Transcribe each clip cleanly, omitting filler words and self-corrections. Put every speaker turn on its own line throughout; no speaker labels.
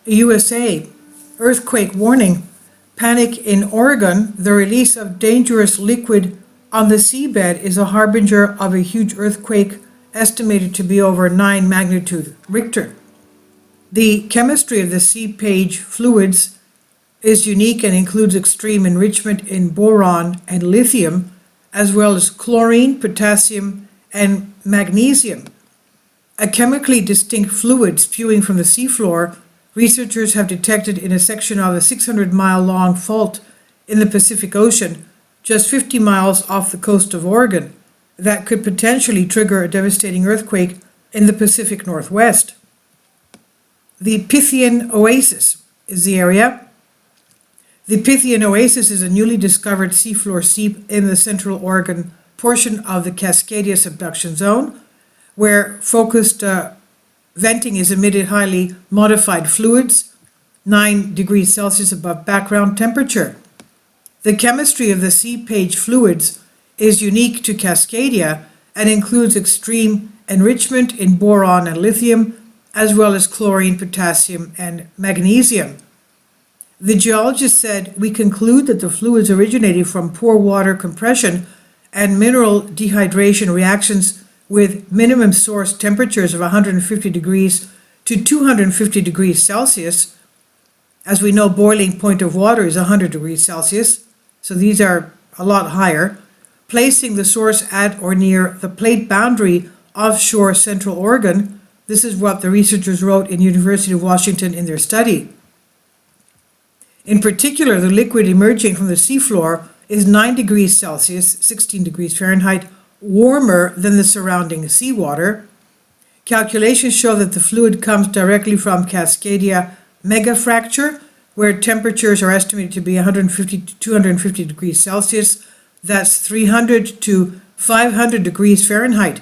USA, earthquake warning. Panic in Oregon. The release of dangerous liquid on the seabed is a harbinger of a huge earthquake estimated to be over 9 magnitude Richter. The chemistry of the Seabed fluids is unique and includes extreme enrichment in boron and lithium, as well as chlorine, potassium, and magnesium. A chemically distinct fluid spewing from the seafloor, researchers have detected in a section of a 600-mile-long fault in the Pacific Ocean, just 50 miles off the coast of Oregon, that could potentially trigger a devastating earthquake in the Pacific Northwest. The Pythian Oasis is the area. The Pythian Oasis is a newly discovered seafloor seep in the central Oregon portion of the Cascadia subduction zone, where focused venting is emitted highly modified fluids, 9 degrees Celsius above background temperature. The chemistry of the Seabed fluids is unique to Cascadia and includes extreme enrichment in boron and lithium, as well as chlorine, potassium, and magnesium. The geologist said, "We conclude that the fluids originated from poor water compression and mineral dehydration reactions with minimum source temperatures of 150 degrees to 250 degrees Celsius. As we know, boiling point of water is 100 degrees Celsius, so these are a lot higher, placing the source at or near the plate boundary offshore Central Oregon." This is what the researchers wrote in University of Washington in their study. In particular, the liquid emerging from the seafloor is 9 degrees Celsius, 16 degrees Fahrenheit, warmer than the surrounding seawater. Calculations show that the fluid comes directly from Cascadia megafracture, where temperatures are estimated to be 150 to 250 degrees Celsius. That's 300 to 500 degrees Fahrenheit.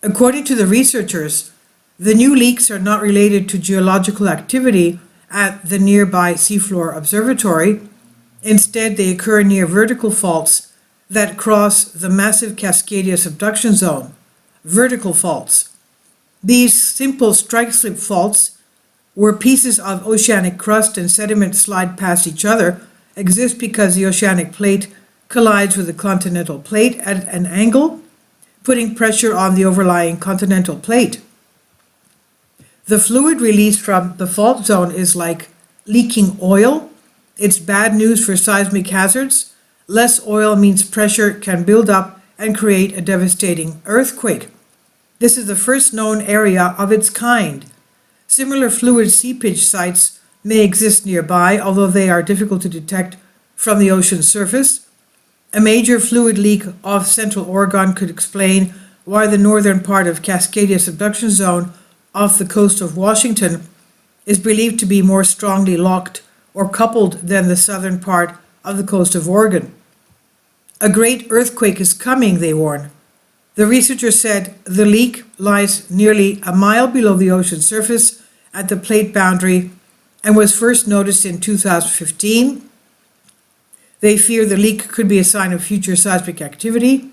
According to the researchers, the new leaks are not related to geological activity at the nearby seafloor observatory. Instead, they occur near vertical faults that cross the massive Cascadia subduction zone. Vertical faults. These simple strike-slip faults, where pieces of oceanic crust and sediment slide past each other, exist because the oceanic plate collides with the continental plate at an angle, putting pressure on the overlying continental plate. The fluid released from the fault zone is like leaking oil. It's bad news for seismic hazards. Less oil means pressure can build up and create a devastating earthquake. This is the first known area of its kind. Similar fluid seepage sites may exist nearby, although they are difficult to detect from the ocean surface. A major fluid leak off Central Oregon could explain why the northern part of Cascadia subduction zone off the coast of Washington is believed to be more strongly locked or coupled than the southern part of the coast of Oregon. A great earthquake is coming, they warn. The researchers said the leak lies nearly a mile below the ocean surface at the plate boundary and was first noticed in 2015. They fear the leak could be a sign of future seismic activity.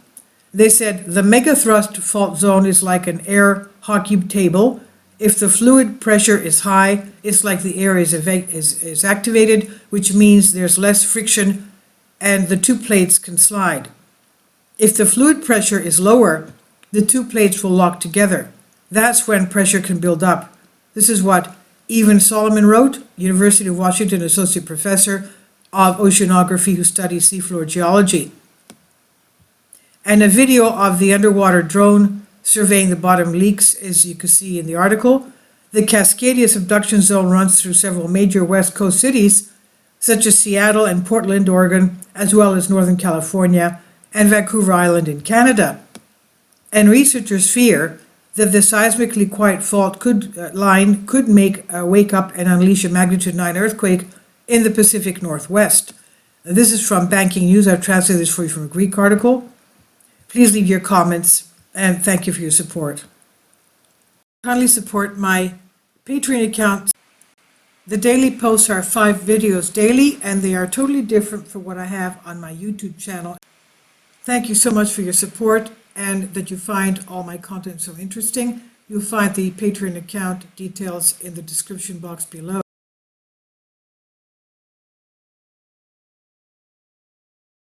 They said the megathrust fault zone is like an air hockey table. If the fluid pressure is high, it's like the air is activated, which means there's less friction and the two plates can slide. If the fluid pressure is lower, the two plates will lock together. That's when pressure can build up. This is what Evan Solomon wrote, University of Washington Associate Professor of Oceanography who studies seafloor geology. And a video of the underwater drone surveying the bottom leaks, as you can see in the article. The Cascadia subduction zone runs through several major West Coast cities, such as Seattle and Portland, Oregon, as well as Northern California and Vancouver Island in Canada. And researchers fear that the seismically quiet fault line could wake up and unleash a magnitude 9 earthquake in the Pacific Northwest. This is from Banking News. I've translated this for you from a Greek article. Please leave your comments, and thank you for your support. Kindly support my Patreon account. The daily posts are 5 videos daily, and they are totally different from what I have on my YouTube channel. Thank you so much for your support and that you find all my content so interesting. You'll find the Patreon account details in the description box below.